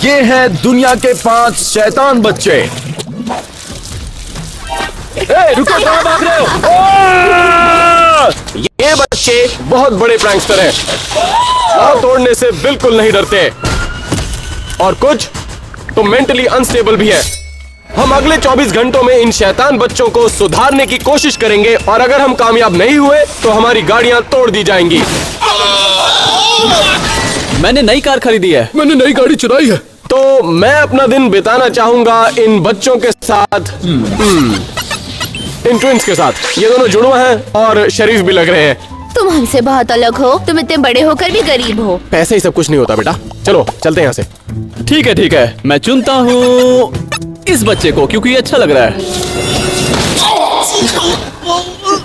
ये हैं दुनिया के 5 शैतान बच्चे। रुको, कहाँ भाग रहे हो? ये बच्चे बहुत बड़े प्रैंकस्टर हैं। पाँव तोड़ने से बिल्कुल नहीं डरते और कुछ तो मेंटली अनस्टेबल भी है। हम अगले 24 घंटों में इन शैतान बच्चों को सुधारने की कोशिश करेंगे और अगर हम कामयाब नहीं हुए तो हमारी गाड़ियां तोड़ दी जाएंगी। मैंने नई कार खरीदी है। मैंने नई गाड़ी चुराई है। तो मैं अपना दिन बिताना चाहूंगा इन बच्चों के साथ, इन ट्विंस के साथ। ये दोनों जुड़वा हैं और शरीफ भी लग रहे हैं। तुम हमसे बहुत अलग हो। तुम इतने बड़े होकर भी गरीब हो। पैसे ही सब कुछ नहीं होता बेटा। चलो चलते हैं यहाँ से। ठीक है, मैं चुनता हूँ इस बच्चे को क्योंकि ये अच्छा लग रहा है।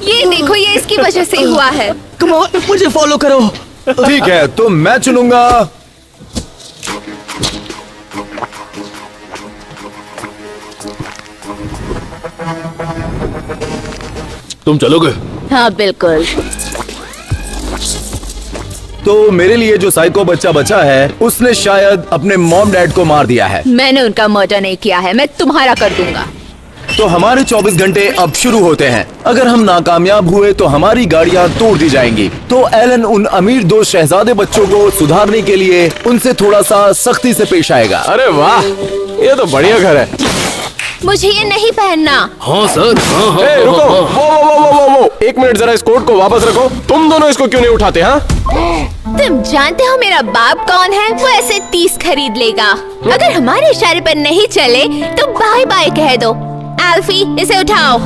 ये देखो, ये इसकी वजह से हुआ है। कम ऑन, मुझे फॉलो करो। ठीक है, तो मैं चुनूंगा तुम चलोगे? हाँ बिल्कुल। तो मेरे लिए जो साइको बच्चा बचा है उसने शायद अपने मॉम डैड को मार दिया है। मैंने उनका मर्डर नहीं किया है। मैं तुम्हारा कर दूंगा। तो हमारे 24 घंटे अब शुरू होते हैं। अगर हम नाकामयाब हुए तो हमारी गाड़ियां तोड़ दी जाएंगी। तो एलन उन अमीर 2 शहजादे बच्चों को सुधारने के लिए उनसे थोड़ा सा सख्ती से पेश आएगा। अरे वाह, ये तो बढ़िया घर है। मुझे ये नहीं पहनना। हाँ सर। हाँ। रुको, वो 1 मिनट, जरा इस कोट को वापस रखो। तुम दोनों इसको क्यों नहीं उठाते? हाँ, तुम जानते हो मेरा बाप कौन है? वो ऐसे 30 खरीद लेगा। अगर हमारे इशारे पर नहीं चले तो बाय बाय कह दो। एल्फी, इसे उठाओ।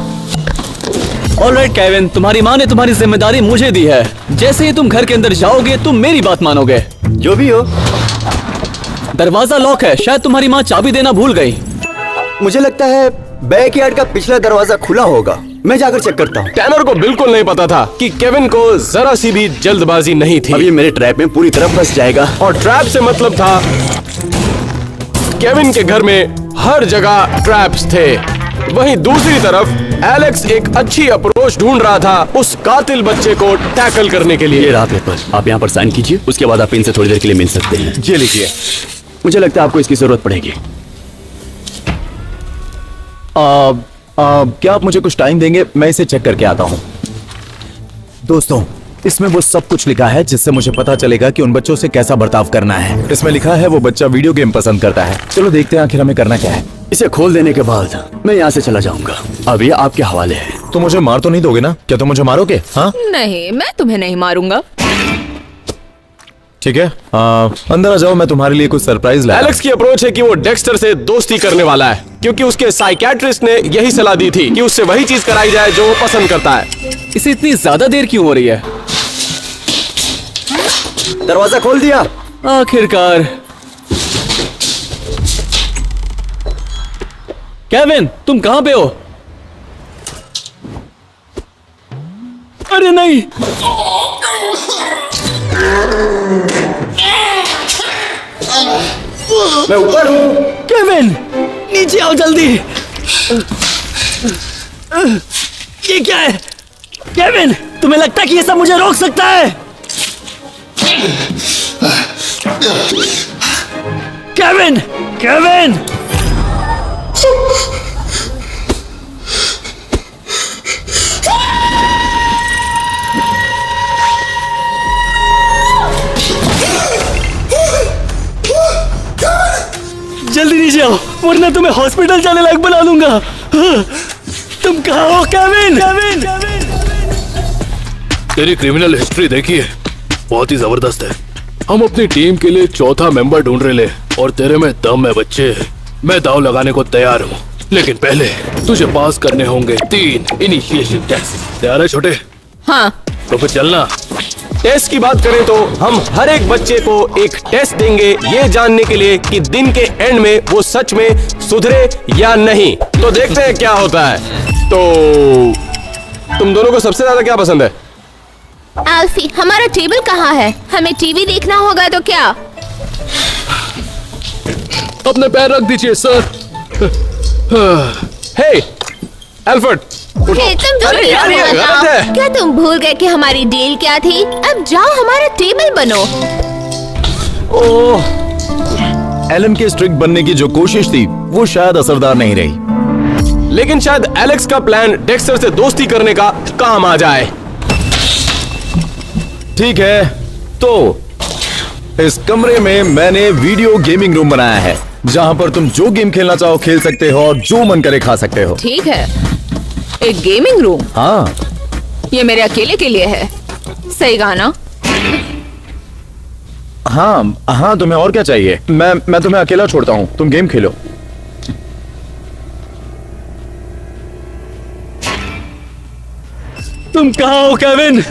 ऑलराइट केविन, तुम्हारी माँ ने तुम्हारी जिम्मेदारी मुझे दी है। जैसे ही तुम घर के अंदर जाओगे तुम मेरी बात मानोगे। जो भी हो। दरवाजा लॉक है, शायद तुम्हारी माँ चाबी देना भूल गई। मुझे लगता है बैकयार्ड का पिछला दरवाजा खुला होगा। मैं जाकर चेक करता हूँ। टैनर को बिल्कुल नहीं पता था कि केविन को जरा सी भी जल्दबाजी नहीं थी। अब ये मेरे ट्रैप में पूरी तरह फंस जाएगा। और ट्रैप से मतलब था केविन के घर में हर जगह ट्रैप्स थे। वहीं दूसरी तरफ एलेक्स एक अच्छी अप्रोच ढूंढ रहा था उस कातिल बच्चे को टैकल करने के लिए। ये रहा पेपर, आप यहाँ पर साइन कीजिए। उसके बाद आप इनसे थोड़ी देर के लिए मिल सकते हैं। ये लिखिए। मुझे लगता है आपको इसकी जरूरत पड़ेगी। क्या आप मुझे कुछ टाइम देंगे? मैं इसे चेक करके आता हूँ। दोस्तों, इसमें वो सब कुछ लिखा है जिससे मुझे पता चलेगा कि उन बच्चों से कैसा बर्ताव करना है। इसमें लिखा है वो बच्चा वीडियो गेम पसंद करता है। चलो देखते हैं आखिर हमें करना क्या है। इसे खोल देने के बाद मैं यहाँ से चला जाऊंगा। अब ये आपके हवाले है। तुम मुझे मार तो नहीं दोगे ना? क्या तुम मुझे मारोगे? हाँ, नहीं, मैं तुम्हें नहीं मारूंगा। ठीक है, अंदर आ जाओ, मैं तुम्हारे लिए कुछ सरप्राइज लाया। एलेक्स की अप्रोच है कि वो डेक्स्टर से दोस्ती करने वाला है क्योंकि उसके साइकियाट्रिस्ट ने यही सलाह दी थी कि उससे वही चीज कराई जाए जो वो पसंद करता है। इसे इतनी ज्यादा देर क्यों हो रही है? दरवाजा खोल दिया आखिरकार। केविन, तुम कहाँ पे हो? अरे नहीं, मैं ऊपर हूँ। केविन नीचे आओ जल्दी। ये क्या है? केविन, तुम्हें लगता है कि ये सब मुझे रोक सकता है? Kevin, Kevin! जल्दी नीचे आओ वरना तुम्हें हॉस्पिटल जाने लायक बना दूंगा। तुम कहाँ हो केविन? केविन! तेरी क्रिमिनल हिस्ट्री देखिए, बहुत ही जबरदस्त है। हम अपनी टीम के लिए चौथा मेंबर ढूंढ रहे ले और तेरे में दम है बच्चे। मैं दाव लगाने को तैयार हूँ, लेकिन पहले तुझे पास करने होंगे 3 इनिशिएशन टेस्ट। तैयार है छोटे? हाँ। तो फिर चलना। टेस्ट की बात करें तो हम हर एक बच्चे को एक टेस्ट देंगे ये जानने के लिए कि दिन के एंड में वो सच में सुधरे या नहीं। तो देखते हैं क्या होता है। तो तुम दोनों को सबसे ज्यादा क्या पसंद है? एल्फी, हमारा टेबल कहाँ है? हमें टीवी देखना होगा तो क्या? अपने पैर रख दीजिए सर। हे एल्फर्ड, उठो। हे, तुम दोनों अरे यार, ये बताओ। गलत है। क्या तुम भूल गए कि हमारी डील क्या थी? अब जाओ हमारा टेबल बनो। ओह, एलन के स्ट्रिक्ट बनने की जो कोशिश थी वो शायद असरदार नहीं रही। लेकिन शायद एलेक्स का प्लान डेक्स्टर से दोस्ती करने का काम आ जाए। ठीक है, तो इस कमरे में मैंने वीडियो गेमिंग रूम बनाया है जहां पर तुम जो गेम खेलना चाहो खेल सकते हो और जो मन करे खा सकते हो। ठीक है, एक गेमिंग रूम? हाँ, ये मेरे अकेले के लिए है, सही कहा ना? हाँ हाँ, तुम्हें और क्या चाहिए? मैं तुम्हें अकेला छोड़ता हूँ, तुम गेम खेलो। तुम कहाँ हो केविन?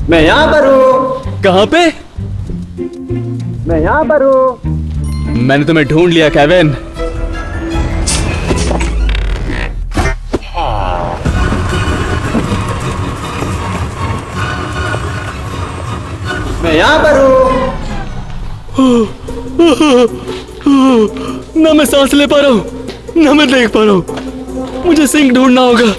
मैं यहाँ पर हूँ। कहाँ पे? मैं यहाँ पर हूँ। मैंने तुम्हें ढूंढ लिया केविन। मैं यहाँ पर हूँ। ना मैं सांस ले पा रहा हूँ, ना मैं देख पा रहा हूँ। मुझे सिंक ढूंढना होगा।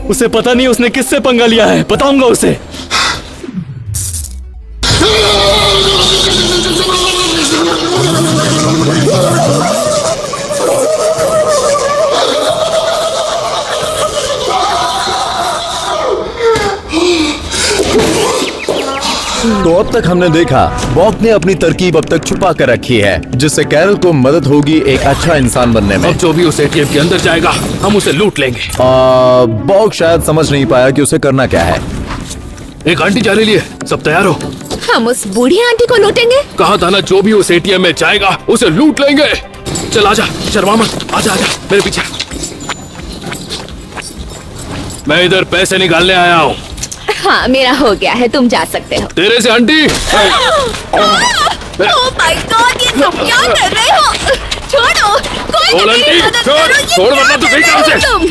उसे पता नहीं उसने किससे पंगा लिया है, बताऊंगा उसे। तो अब तक हमने देखा बॉक ने अपनी तरकीब अब तक छुपा कर रखी है जिससे कैरल को मदद होगी एक अच्छा इंसान बनने में। अब जो भी उस एटीएम के अंदर जाएगा हम उसे लूट लेंगे। बॉक शायद समझ नहीं पाया कि उसे करना क्या है। एक आंटी जा रही है, सब तैयार हो? हम उस बूढ़ी आंटी को लूटेंगे? कहा था ना, जो भी उस एटीएम में जाएगा उसे लूट लेंगे। चल आजा, शर्मा मत, आजा आजा मेरे पीछे। मैं इधर पैसे निकालने आया हूँ। हाँ, मेरा हो गया है, तुम जा सकते हो। तेरे से आंटी। ओह माय गॉड, ये तुम क्या कर रहे हो? छोड़ो, कोई छोड़ मेरी आंटी, मदद छोड़, करो, ये छोड़ क्या वरना तू कर गई रहे कहाँ हो से? तुम?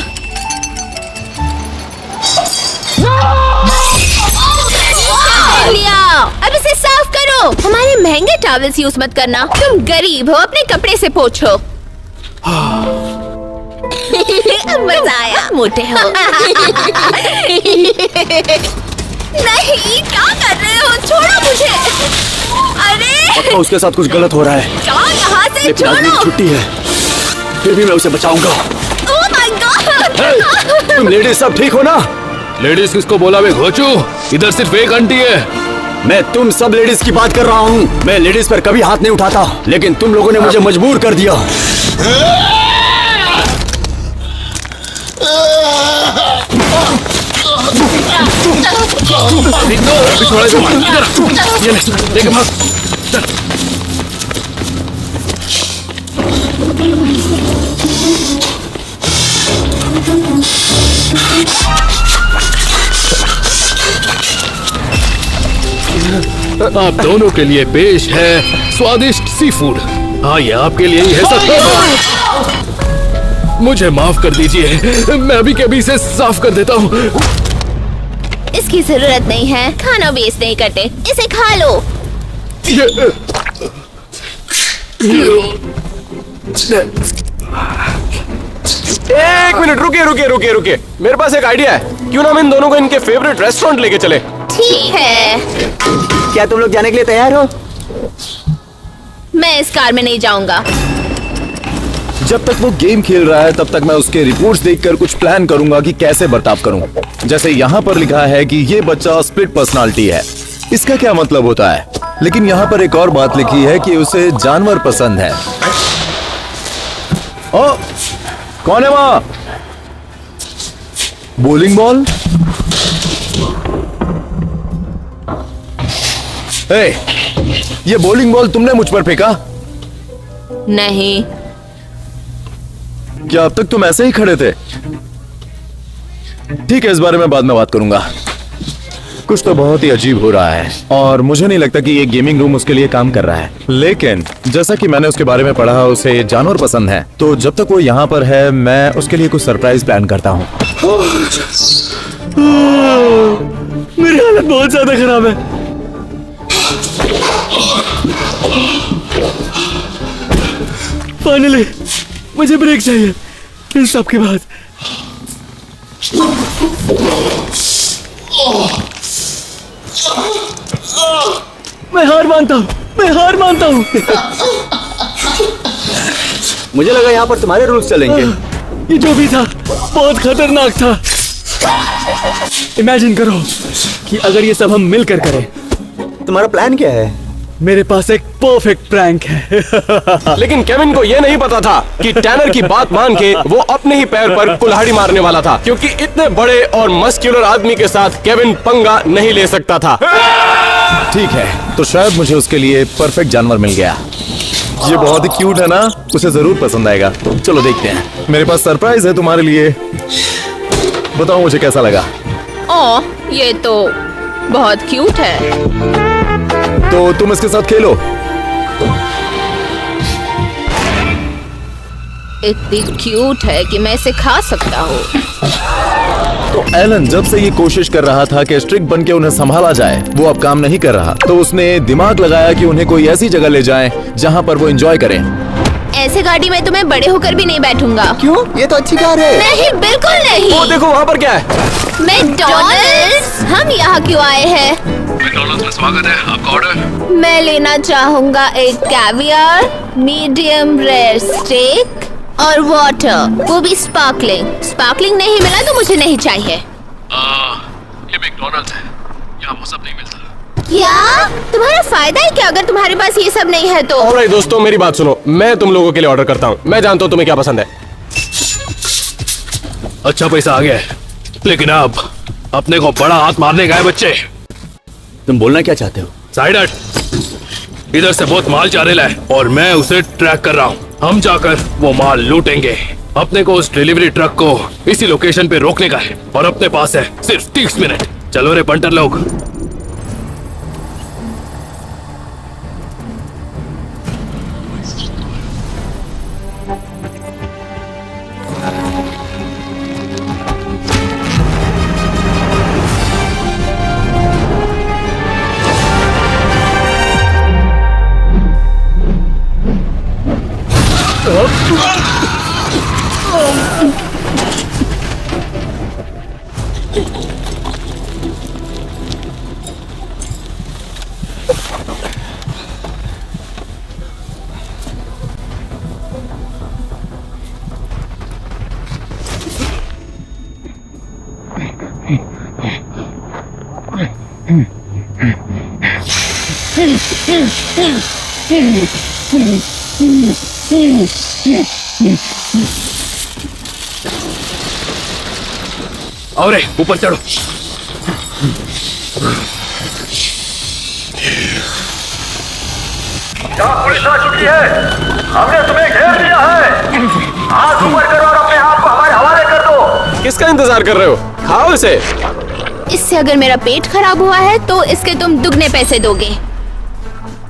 लिया, अब इसे साफ करो। हमारे महंगे टॉवल्स यूज मत करना, तुम गरीब हो, अपने कपड़े से पोंछो। मजा आया, मोटे हो। नहीं, क्या कर रहे हो? छोड़ो मुझे। अरे उसके साथ कुछ गलत हो रहा है। जाओ यहाँ से, लेकिन आज मेरी छोड़ो। छुट्टी है, फिर भी मैं उसे बचाऊंगा। Oh my god. तुम लेडीज सब ठीक हो ना? लेडीज किसको बोला बे घोचू? इधर सिर्फ एक आंटी है। मैं तुम सब लेडीज की बात कर रहा हूँ। मैं लेडीज पर कभी हाथ नहीं उठाता, लेकिन तुम लोगों ने मुझे मजबूर कर दिया। पिछवाड़े को मार, इधर आ। ये ले, लेके भाग। चल। आप दोनों के लिए पेश है स्वादिष्ट सी फूड। हाँ, ये आपके लिए ही है सब। मुझे माफ कर दीजिए, मैं अभी के अभी इसे साफ कर देता हूँ। इसकी जरूरत नहीं है, खाना वेस्ट नहीं करते, इसे खा लो। एक मिनट, रुकिए रुकिए रुकिए रुकिए, मेरे पास एक आइडिया है। क्यों ना हम इन दोनों को इनके फेवरेट रेस्टोरेंट लेके चले? ठीक है, क्या तुम लोग जाने के लिए तैयार हो? मैं इस कार में नहीं जाऊंगा। जब तक वो गेम खेल रहा है तब तक मैं उसके रिपोर्ट्स देखकर कुछ प्लान करूंगा कि कैसे बर्ताव करूं। जैसे यहाँ पर लिखा है कि ये बच्चा स्प्लिट पर्सनालिटी है। इसका क्या मतलब होता है? लेकिन यहाँ पर एक और बात लिखी है कि उसे जानवर पसंद है। ओ, कौन है वहां? Bowling ball? ए, ये बोलिंग बॉल तुमने मुझ पर फेंका? नहीं, क्या अब तक तुम ऐसे ही खड़े थे? ठीक है, इस बारे में बाद में बात करूंगा। कुछ तो बहुत ही अजीब हो रहा है और मुझे नहीं लगता कि ये गेमिंग रूम उसके लिए काम कर रहा है। लेकिन जैसा कि मैंने उसके बारे में पढ़ा, उसे जानवर पसंद है, तो जब तक वो यहाँ पर है मैं उसके लिए कुछ सरप्राइज प्लान करता हूँ। मेरी हालत बहुत ज्यादा खराब है। फाइनली मुझे ब्रेक चाहिए इन सब के बाद। मैं हार मानता हूँ, मैं हार मानता हूँ। मुझे लगा यहाँ पर तुम्हारे रूल्स चलेंगे। ये जो भी था बहुत खतरनाक था। इमेजिन करो कि अगर ये सब हम मिलकर करें। तुम्हारा प्लान क्या है? मेरे पास एक परफेक्ट प्रैंक है। लेकिन केविन को यह नहीं पता था कि टैनर की बात मान के वो अपने ही पैर पर कुल्हाड़ी मारने वाला था, क्योंकि इतने बड़े और मस्क्यूलर आदमी के साथ केविन पंगा नहीं ले सकता था। ठीक है, तो शायद मुझे उसके लिए परफेक्ट जानवर मिल गया। ये बहुत ही क्यूट है ना, उसे जरूर पसंद आएगा। चलो देखते हैं। मेरे पास सरप्राइज है तुम्हारे लिए। बताओ मुझे कैसा लगा। ओह, ये तो बहुत क्यूट है। तो तुम इसके साथ खेलो। इतनी क्यूट है कि मैं इसे खा सकता हूँ। तो एलन जब से ये कोशिश कर रहा था कि स्ट्रिक्ट बन के उन्हें संभाला जाए, वो अब काम नहीं कर रहा। तो उसने दिमाग लगाया कि उन्हें कोई ऐसी जगह ले जाएं जहां पर वो एंजॉय करें। ऐसे गाड़ी में तो मैं बड़े होकर भी नहीं बैठूंगा। क्यों? ये तो अच्छी कार है। नहीं, बिल्कुल नहीं। वो देखो वहाँ पर क्या है। मैकडॉनल्ड्स, हम यहाँ क्यों आए हैं? मैकडॉनल्ड्स में स्वागत है, आपका ऑर्डर। मैं लेना चाहूँगा एक कैवियर, मीडियम रेयर स्टेक और वाटर, वो भी स्पार्कलिंग। स्पार्कलिंग नहीं मिला तो मुझे नहीं चाहिए। ये मैकडॉनल्ड्स है, यहाँ वो सब नहीं मिलता। क्या? तुम्हारा फायदा है क्या अगर तुम्हारे पास ये सब नहीं है तो? ऑलराइट दोस्तों, मेरी बात सुनो। मैं तुम लोगों के लिए ऑर्डर करता हूँ। मैं जानता हूँ तुम्हें क्या पसंद है। अच्छा पैसा आ गया है, लेकिन अब अपने को बड़ा हाथ मारने गए बच्चे। तुम बोलना क्या चाहते हो? साइड हट। इधर से बहुत माल जा रहा है और मैं उसे ट्रैक कर रहा हूँ। हम जाकर वो माल लूटेंगे। अपने को उस डिलीवरी ट्रक को इसी लोकेशन पे रोकने का है और अपने पास है सिर्फ 30 मिनट। चलो रे बंटर लोग। और ऊपर चढ़ो। पुलिस आ चुकी है, हमने तुम्हें घेर लिया है। हाथ ऊपर करो और अपने आप को हमारे हवाले कर दो। किसका इंतजार कर रहे हो? खाओ इसे। इससे अगर मेरा पेट खराब हुआ है तो इसके तुम दुगने पैसे दोगे।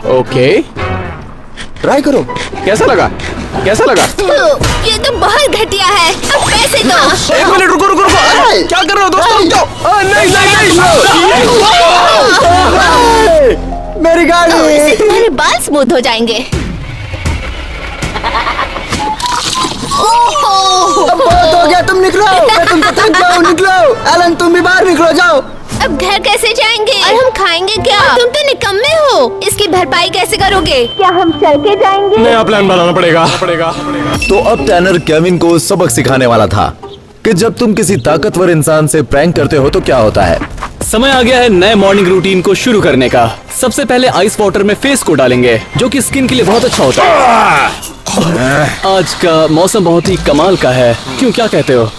ओके, ट्राई करो। कैसा लगा? कैसा लगा? ये तो बहुत घटिया है। अब पैसे दो। एक मिनट, रुको रुको रुको। क्या कर रहे हो दोस्तों? रुक जाओ। नहीं नहीं नहीं। मेरी गाड़ी। इससे तुम्हारे बाल स्मूथ हो जाएंगे। अब बहुत हो गया, तुम निकलो। मैं तुमको थक जाऊं, निकलो। एलन तुम भी बाहर निकलो, जाओ। अब घर कैसे जाएंगे और हम खाएंगे क्या? तुम तो निकम्मे हो। इसकी भरपाई कैसे करोगे? क्या हम चल के जाएंगे? नया प्लान बनाना पड़ेगा। तो अब टैनर केविन को सबक सिखाने वाला था कि जब तुम किसी ताकतवर इंसान से प्रैंक करते हो तो क्या होता है। समय आ गया है नए मॉर्निंग रूटीन को शुरू करने का। सबसे पहले आइस वाटर में फेस को डालेंगे, जो कि स्किन के लिए बहुत अच्छा होता है। आज का मौसम बहुत ही कमाल का है, क्यों, क्या कहते हो?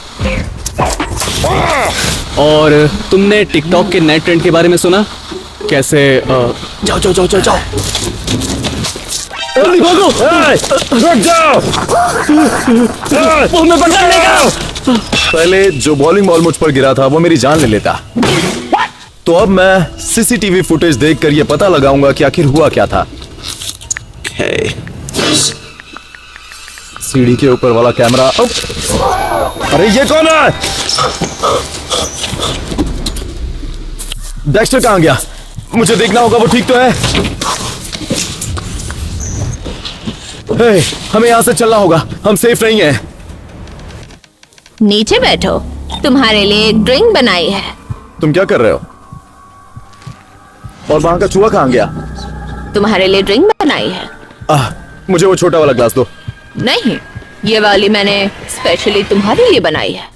और तुमने टिकटॉक के नए ट्रेंड के बारे में सुना? कैसे जाओ जाओ जाओ जाओ जाओ, जल्दी भागो। रुक जाओ, मैं पकड़ लेगा। पहले जो बॉलिंग बॉल मुझ पर गिरा था वो मेरी जान ले लेता। तो अब मैं सीसीटीवी फुटेज देखकर ये पता लगाऊंगा कि आखिर हुआ क्या था। सीढ़ी के ऊपर वाला कैमरा। अरे ये कौन है? डेक्स्टर कहाँ गया? मुझे देखना होगा वो ठीक तो है। हे, हमें यहाँ से चलना होगा, हम सेफ नहीं हैं। नीचे बैठो। तुम्हारे लिए एक ड्रिंक बनाई है। तुम क्या कर रहे हो? और वहां का चूहा कहाँ गया? तुम्हारे लिए ड्रिंक बनाई है। मुझे वो छोटा वाला ग्लास दो। नहीं, ये वाली मैंने स्पेशली तुम्हारे लिए बनाई है।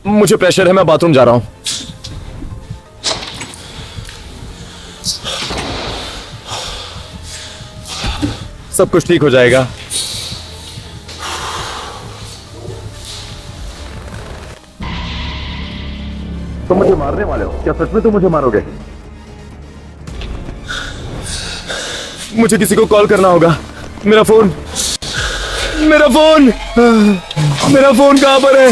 मुझे प्रेशर है, मैं बाथरूम जा रहा हूं। सब कुछ ठीक हो जाएगा। तुम मुझे मारने वाले हो? क्या सच में तुम मुझे मारोगे? मुझे किसी को कॉल करना होगा। मेरा फोन कहां पर है?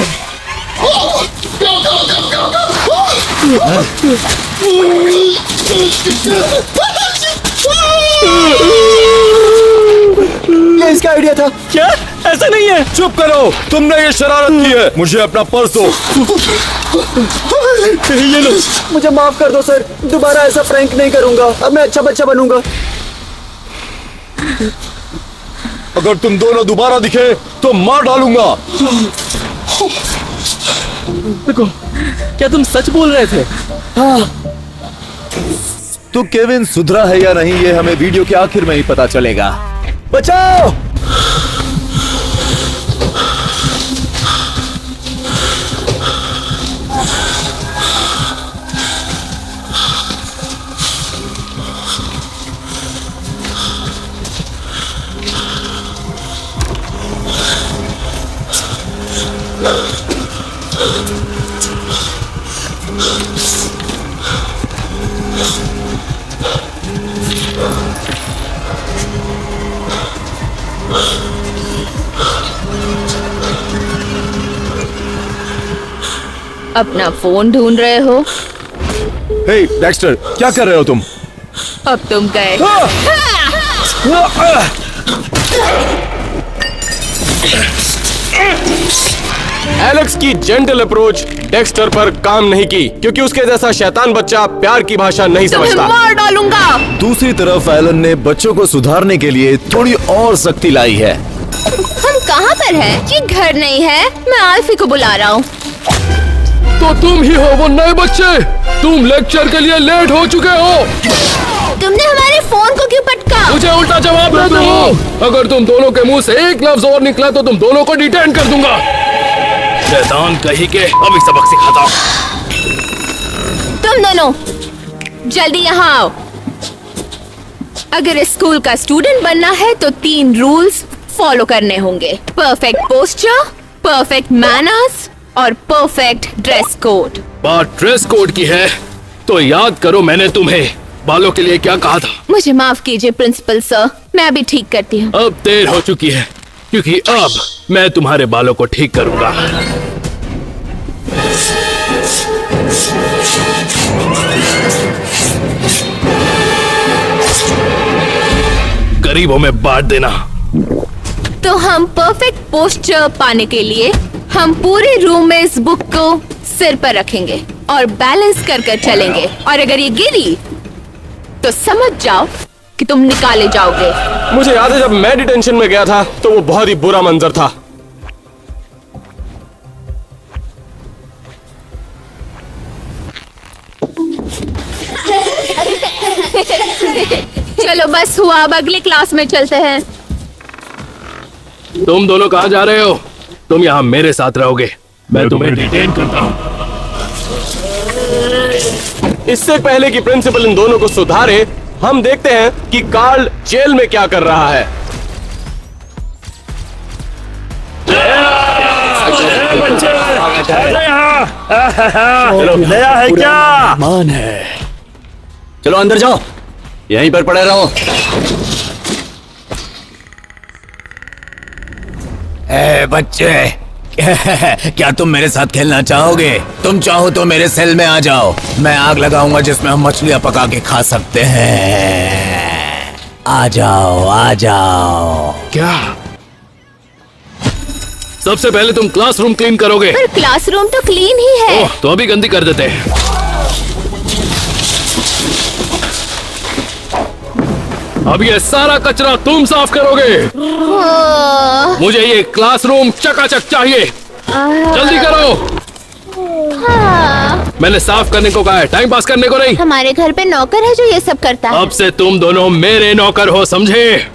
ये इसका आइडिया था। क्या? ऐसा नहीं है। चुप करो, तुमने ये शरारत की है। मुझे अपना पर्स दो। ये लो। मुझे माफ कर दो सर, दोबारा ऐसा प्रैंक नहीं करूंगा। अब मैं अच्छा बच्चा बनूंगा। अगर तुम दोनों दोबारा दिखे तो मार डालूंगा। देखो, क्या तुम सच बोल रहे थे? तो केविन सुधरा है या नहीं, ये हमें वीडियो के आखिर में ही पता चलेगा। बचाओ! अपना फोन ढूंढ रहे हो? हे डेक्स्टर, क्या कर रहे हो तुम? अब तुम गए। एलेक्स की जेंटल अप्रोच डेक्स्टर पर काम नहीं की, क्योंकि उसके जैसा शैतान बच्चा प्यार की भाषा नहीं तुम्हें समझता। मार डालूंगा। दूसरी तरफ एलन ने बच्चों को सुधारने के लिए थोड़ी और सख्ती लाई है। हम कहाँ पर हैं? ये घर नहीं है। मैं आल्फी को बुला रहा हूँ। तो तुम ही हो वो नए बच्चे। तुम लेक्चर के लिए लेट हो चुके हो। तुमने हमारे फोन को क्यों पटका? मुझे उल्टा जवाब देते हो। अगर तुम दोनों के मुंह से एक लफ्ज और निकला तो तुम दोनों को डिटेन कर दूंगा। शैतान कहीं के, अभी सबक सिखाता हूँ। तुम दोनों जल्दी यहाँ आओ। अगर इस स्कूल का स्टूडेंट बनना है तो 3 रूल्स फॉलो करने होंगे। परफेक्ट पोस्चर, परफेक्ट मैनर्स और परफेक्ट ड्रेस कोड। बात ड्रेस कोड की है तो याद करो मैंने तुम्हें बालों के लिए क्या कहा था। मुझे माफ कीजिए प्रिंसिपल सर, मैं अभी ठीक करती हूँ। अब देर हो चुकी है, क्योंकि अब मैं तुम्हारे बालों को ठीक करूंगा। गरीबों में बांट देना। तो हम परफेक्ट पोस्चर पाने के लिए हम पूरे रूम में इस बुक को सिर पर रखेंगे और बैलेंस कर कर चलेंगे, और अगर ये गिरी तो समझ जाओ कि तुम निकाले जाओगे। मुझे याद है जब मैं डिटेंशन में गया था तो वो बहुत ही बुरा मंजर था। चलो बस हुआ, अब अगली क्लास में चलते हैं। तुम दोनों कहाँ जा रहे हो? तुम यहाँ मेरे साथ रहोगे। मैं तुम्हें डिटेन करता हूँ। इससे पहले कि प्रिंसिपल इन दोनों को सुधारे, हम देखते हैं कि कार्ल जेल में क्या कर रहा है। नया है क्या? मान है। चलो अंदर जाओ, यहीं पर पड़े रहो। ए बच्चे, क्या तुम मेरे साथ खेलना चाहोगे? तुम चाहो तो मेरे सेल में आ जाओ। मैं आग लगाऊंगा जिसमें हम मछलियां पका के खा सकते हैं। आ जाओ आ जाओ। क्या? सबसे पहले तुम क्लासरूम क्लीन करोगे। पर क्लासरूम तो क्लीन ही है। ओह, तो अभी गंदी कर देते हैं। अब ये सारा कचरा तुम साफ करोगे। मुझे ये क्लासरूम चकाचक चाहिए, जल्दी करो। मैंने साफ करने को कहा है, टाइम पास करने को नहीं। हमारे घर पे नौकर है जो ये सब करता है। अब से तुम दोनों मेरे नौकर हो, समझे?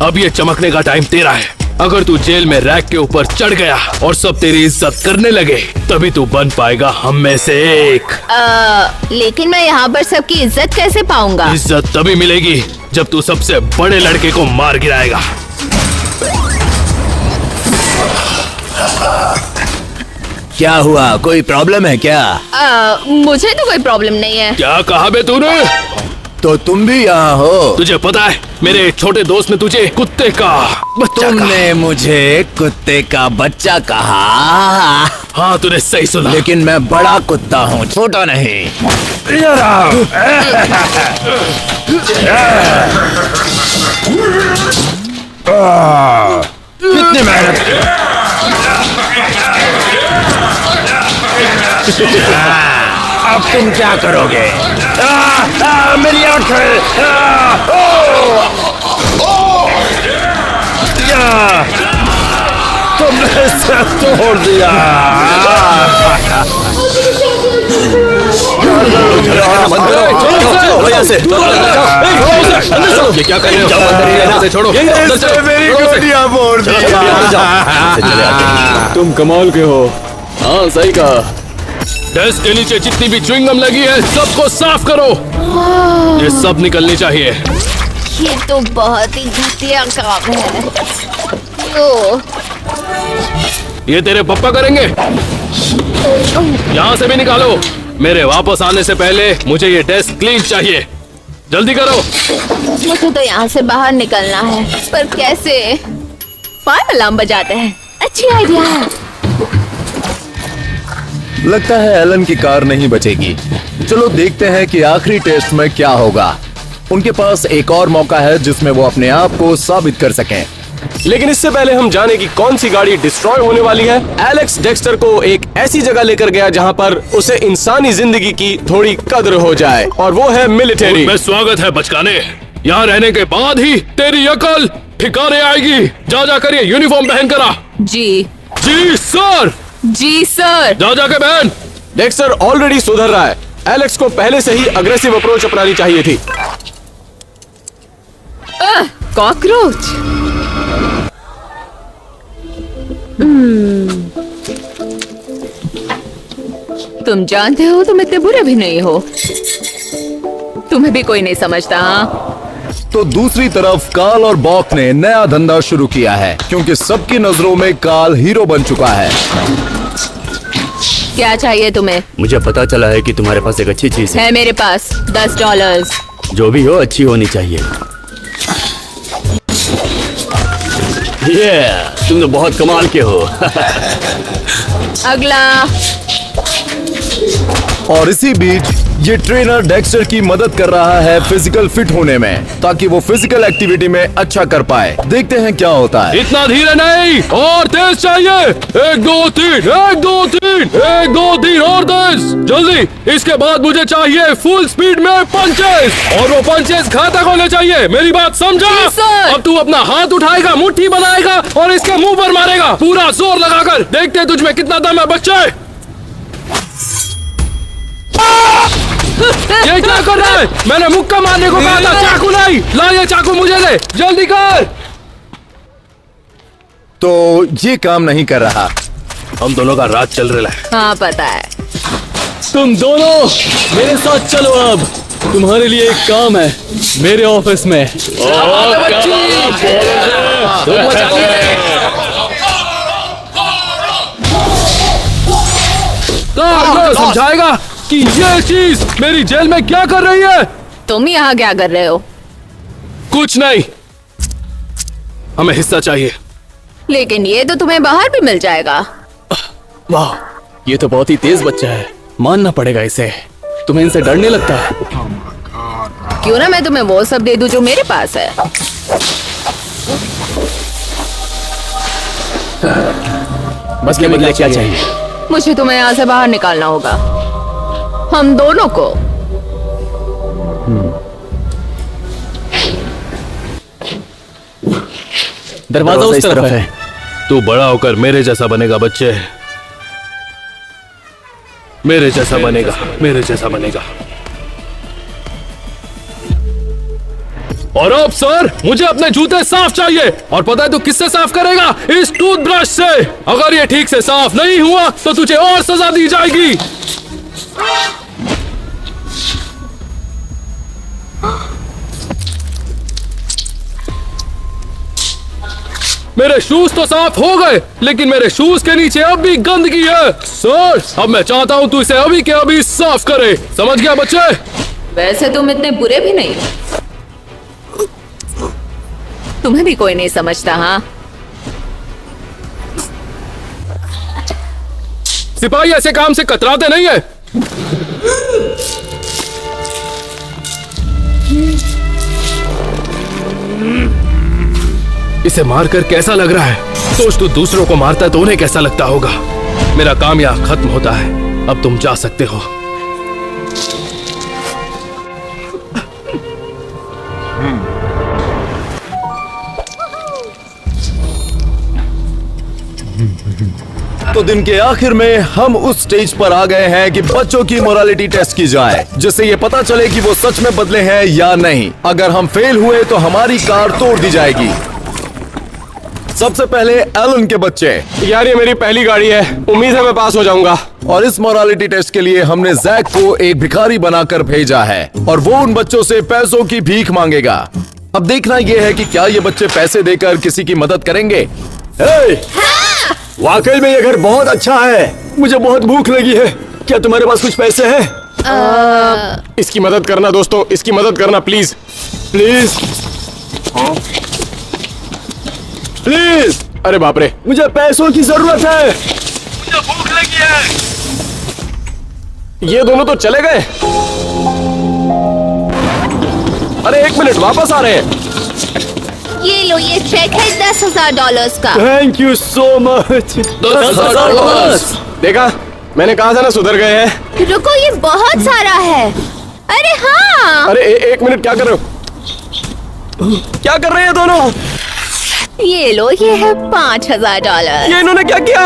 अब ये चमकने का टाइम तेरा है। अगर तू जेल में रैक के ऊपर चढ़ गया और सब तेरी इज्जत करने लगे, तभी तू बन पाएगा हम में से एक। लेकिन मैं यहाँ पर सबकी इज्जत कैसे पाऊंगा? इज्जत तभी मिलेगी जब तू सबसे बड़े लड़के को मार गिराएगा। क्या हुआ, कोई प्रॉब्लम है क्या? मुझे तो कोई प्रॉब्लम नहीं है। क्या कहा बे तूने? तो तुम भी यहाँ हो? तुझे पता है मेरे छोटे दोस्त ने तुझे कुत्ते का बच्चा कहा। तुमने मुझे कुत्ते का बच्चा कहा? हाँ, तूने सही सुना। लेकिन मैं बड़ा कुत्ता हूँ, छोटा नहीं। कितनी मेहनत अब तुम क्या करोगे? मेरी आंखें! तुमने सब तोड़ दिया। ये क्या कर रहे हो? छोड़ो, मेरी गोलियां फोड़ दी। तुम कमाल के हो। हाँ, सही कहा। डेस्क के नीचे जितनी भी च्युइंगम लगी है सबको साफ करो। ये सब निकलनी चाहिए। ये तो बहुत ही घटिया काम है। ओह, ये तेरे पापा करेंगे। यहाँ से भी निकालो। मेरे वापस आने से पहले मुझे ये डेस्क क्लीन चाहिए, जल्दी करो। मुझे तो यहाँ से बाहर निकलना है, पर कैसे? फायर अलार्म बजाते हैं, अच्छी आइडिया है। लगता है एलन की कार नहीं बचेगी। चलो देखते हैं कि आखिरी टेस्ट में क्या होगा। उनके पास एक और मौका है जिसमें वो अपने आप को साबित कर सकें। लेकिन इससे पहले हम जाने की कौन सी गाड़ी डिस्ट्रॉय होने वाली है। एलेक्स डेक्स्टर को एक ऐसी जगह लेकर गया जहां पर उसे इंसानी जिंदगी की थोड़ी कद्र हो जाए, और वो है मिलिट्री। मैं स्वागत है बचकाने। यहाँ रहने के बाद ही तेरी अकल ठिकाने आएगी। जा जाकर ये यूनिफॉर्म पहन कर आ। जी जी सर। जी सर। जा जाके बहन। डेक्स्टर ऑलरेडी सुधर रहा है। एलेक्स को पहले से ही अग्रेसिव अप्रोच अपनानी चाहिए थी। कॉकरोच। तुम जानते हो तुम इतने बुरे भी नहीं हो। तुम्हें भी कोई नहीं समझता। हाँ, तो दूसरी तरफ काल और बॉक ने नया धंधा शुरू किया है, क्योंकि सबकी नजरों में काल हीरो बन चुका है। क्या चाहिए तुम्हें? मुझे पता चला है कि तुम्हारे पास एक अच्छी चीज है। है मेरे पास $10। जो भी हो अच्छी होनी चाहिए। तुम तो बहुत कमाल के हो। अगला। और इसी बीच ये ट्रेनर डेक्स्टर की मदद कर रहा है फिजिकल फिट होने में, ताकि वो फिजिकल एक्टिविटी में अच्छा कर पाए। देखते हैं क्या होता है। इतना धीरे नहीं, और तेज चाहिए। 1 2 3 1 2 3 1 2 3 और तेज, जल्दी। इसके बाद मुझे चाहिए फुल स्पीड में पंचेस, और वो पंचेस घातक होने चाहिए। मेरी बात समझा? अब तू अपना हाथ उठाएगा, मुट्ठी बनाएगा और इसके मुंह पर मारेगा, पूरा जोर लगाकर। देखते तुझ में कितना दम है बच्चे। ये क्या कर रहा है? मैंने मुक्का मारने को कहा था, चाकू नहीं। ला ये चाकू मुझे दे, जल्दी कर। तो ये काम नहीं कर रहा। हम दोनों का राज चल रहा है। हाँ पता है। तुम दोनों मेरे साथ चलो। अब तुम्हारे लिए एक काम है मेरे ऑफिस में। समझाएगा कि ये चीज मेरी जेल में क्या कर रही है। तुम यहाँ क्या कर रहे हो? कुछ नहीं, हमें हिस्सा चाहिए। लेकिन ये तो तुम्हें बाहर भी मिल जाएगा। वाह, ये तो बहुत ही तेज बच्चा है, मानना पड़ेगा इसे। तुम्हें इनसे डरने लगता है? क्यों ना मैं तुम्हें वो सब दे दूं जो मेरे पास है। बस ये बदले क्या चाहिए? मुझे तुम्हें यहाँ से बाहर निकालना होगा, हम दोनों को। दरवाजा उस तरफ है। तू बड़ा होकर मेरे जैसा बनेगा बच्चे, मेरे जैसा बनेगा, मेरे जैसा बनेगा। और अब सर मुझे अपने जूते साफ चाहिए, और पता है तू किससे साफ करेगा? इस टूथब्रश से। अगर ये ठीक से साफ नहीं हुआ तो तुझे और सजा दी जाएगी। मेरे शूज तो साफ हो गए, लेकिन मेरे शूज के नीचे अब भी गंदगी है। सर अब मैं चाहता हूँ तू इसे अभी के अभी साफ करे, समझ गया बच्चे? वैसे तुम इतने बुरे भी नहीं, तुम्हें भी कोई नहीं समझता। हाँ, सिपाही ऐसे काम से कतराते नहीं है। इसे मारकर कैसा लग रहा है? सोच, तू दूसरों को मारता है तो उन्हें कैसा लगता होगा। मेरा काम यहाँ खत्म होता है, अब तुम जा सकते हो। तो दिन के आखिर में हम उस स्टेज पर आ गए हैं कि बच्चों की मोरालिटी टेस्ट की जाए, जिससे ये पता चले कि वो सच में बदले हैं या नहीं। अगर हम फेल हुए तो हमारी कार तोड़ दी जाएगी। सबसे पहले एलन के बच्चे। यार ये मेरी पहली गाड़ी है, उम्मीद है मैं पास हो जाऊंगा। और इस मोरालिटी टेस्ट के लिए हमने जैक को एक भिखारी बनाकर भेजा है, और वो उन बच्चों से पैसों की भीख मांगेगा। अब देखना यह है कि क्या ये बच्चे पैसे देकर किसी की मदद करेंगे। वाकई में ये घर बहुत अच्छा है। मुझे बहुत भूख लगी है, क्या तुम्हारे पास कुछ पैसे हैं? इसकी मदद करना दोस्तों, इसकी मदद करना प्लीज प्लीज प्लीज। अरे बाप रे, मुझे पैसों की जरूरत है। मुझे भूख लगी है। ये दोनों तो चले गए। अरे एक मिनट, वापस आ रहे हैं। ये लो, ये चेक है $10,000 का। Thank you so much. $10,000। देखा, मैंने कहा था ना सुधर गए हैं। रुको, ये बहुत सारा है। अरे हाँ, अरे एक मिनट, क्या कर रहे हो? क्या कर रहे हैं दोनों? ये लो, ये है $5,000। ये इन्होंने क्या किया?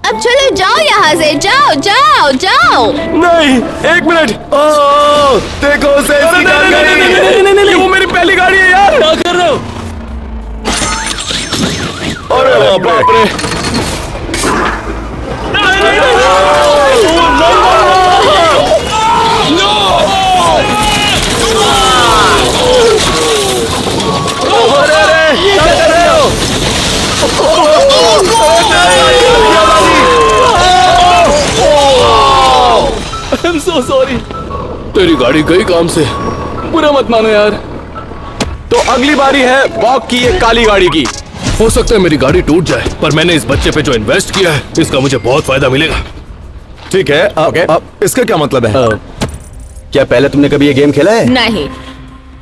अब चलो जाओ यहाँ से, जाओ जाओ जाओ। नहीं, एक मिनट। देखो उसे ऐसी कार गई। ये वो मेरी पहली गाड़ी है यार। क्या कर रहे हो? अरे बाप रे। I'm so sorry। तेरी गाड़ी गई काम से। बुरा मत मानो यार। तो अगली बारी है बॉक की ये काली गाड़ी की। हो सकता है मेरी गाड़ी टूट जाए, पर मैंने इस बच्चे पे जो इन्वेस्ट किया है, इसका मुझे बहुत फायदा मिलेगा। ठीक है, इसका क्या मतलब है? क्या पहले तुमने कभी ये गेम खेला है? नहीं।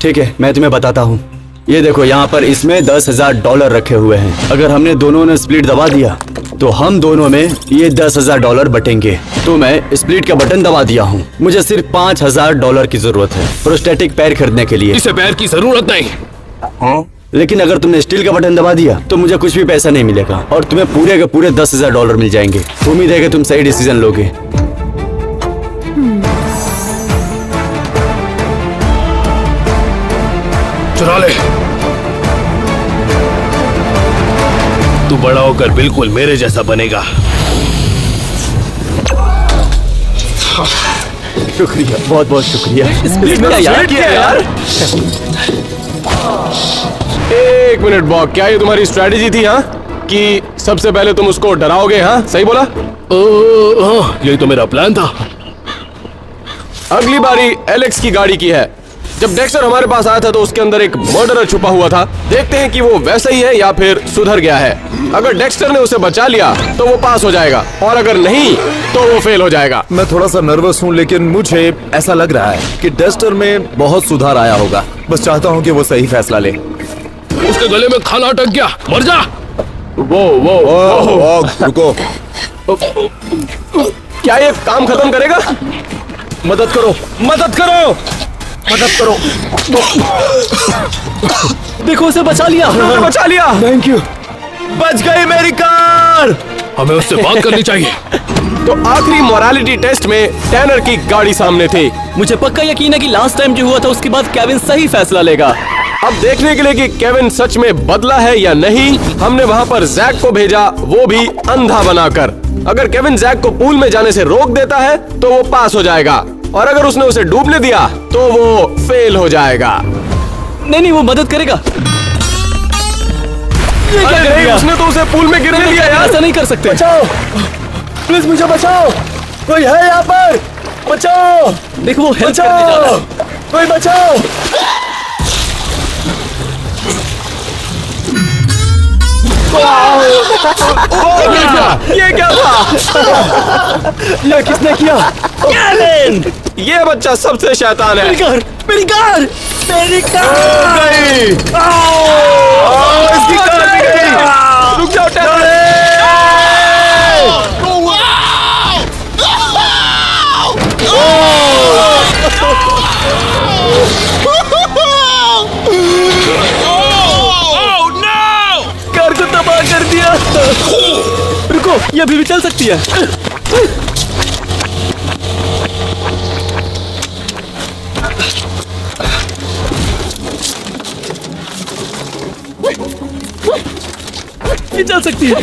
ठीक है, मैं तुम्हें बताता हूँ। ये देखो, यहाँ पर इसमें $10,000 रखे हुए हैं। अगर हमने दोनों ने स्प्लिट दबा दिया तो हम दोनों में ये $10,000 बटेंगे। तो मैं स्प्लिट का बटन दबा दिया हूँ। मुझे सिर्फ $5,000 की जरूरत है प्रोस्टेटिक पैर खरीदने के लिए। इसे पैर की जरूरत नहीं। लेकिन अगर तुमने स्टील का बटन दबा दिया तो मुझे कुछ भी पैसा नहीं मिलेगा, और तुम्हें पूरे के पूरे $10,000 मिल जाएंगे। उम्मीद है कि तुम सही डिसीजन लोगे। चुरा ले। तू बड़ा होकर बिल्कुल मेरे जैसा बनेगा। शुक्रिया, बहुत बहुत शुक्रिया। एक मिनट बॉक, क्या ये तुम्हारी स्ट्रेटेजी थी? हाँ, कि सबसे पहले तुम उसको डराओगे? हाँ, सही बोला। यही तो मेरा प्लान था। अगली बारी एलेक्स की गाड़ी की है। जब डेक्स्टर हमारे पास आया था तो उसके अंदर एक मर्डरर छुपा हुआ था। देखते हैं कि वो वैसा ही है या फिर सुधर गया है। अगर डेक्स्टर ने उसे बचा लिया तो वो पास हो जाएगा, और अगर नहीं तो वो फेल हो जाएगा। मैं थोड़ा सा नर्वस हूँ, लेकिन मुझे ऐसा लग रहा है कि डेक्स्टर में बहुत सुधार आया होगा। बस चाहता हूँ कि वो सही फैसला ले। उसके गले में खाना अटक गया, मर जा। वो रुको, क्या ये काम खत्म करेगा? मदद करो, मदद करो, मदद करो। देखो, उसे बचा लिया। बचा लिया। Thank you. बच गई मेरी कार। हमें उससे बात करनी चाहिए। तो आखिरी मोरालिटी टेस्ट में टैनर की गाड़ी सामने थी। मुझे पक्का यकीन है कि लास्ट टाइम जो हुआ था उसके बाद केविन सही फैसला लेगा। अब देखने के लिए कि केविन सच में बदला है या नहीं, हमने वहाँ पर जैक को भेजा, वो भी अंधा बनाकर। अगर केविन जैक को पूल में जाने से रोक देता है तो वो पास हो जाएगा, और अगर उसने उसे डूबने दिया तो वो फेल हो जाएगा। नहीं, वो मदद करेगा। ये क्या कर दिया? उसने तो उसे पूल में गिरने दिया यार। ऐसा नहीं कर सकते। बचाओ, प्लीज मुझे बचाओ, कोई है यहाँ पर? बचाओ, देखो वो हेल्प करने जा रहा है। कोई बचाओ। ये क्या था? ये किसने किया? केविन! ये बच्चा सबसे शैतान है। मेरी कार! मेरी कार! मेरी कार! इसकी कार भी गई। रुक जाओ टैनर। कार को तबाह कर दिया। रुको, ये अभी भी चल सकती है। ये चल सकती है।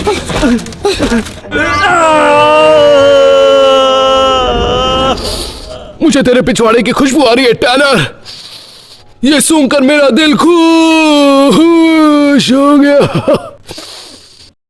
मुझे तेरे पिछवाड़े की खुशबू आ रही है टैनर। ये सूंघकर मेरा दिल खुश हो गया।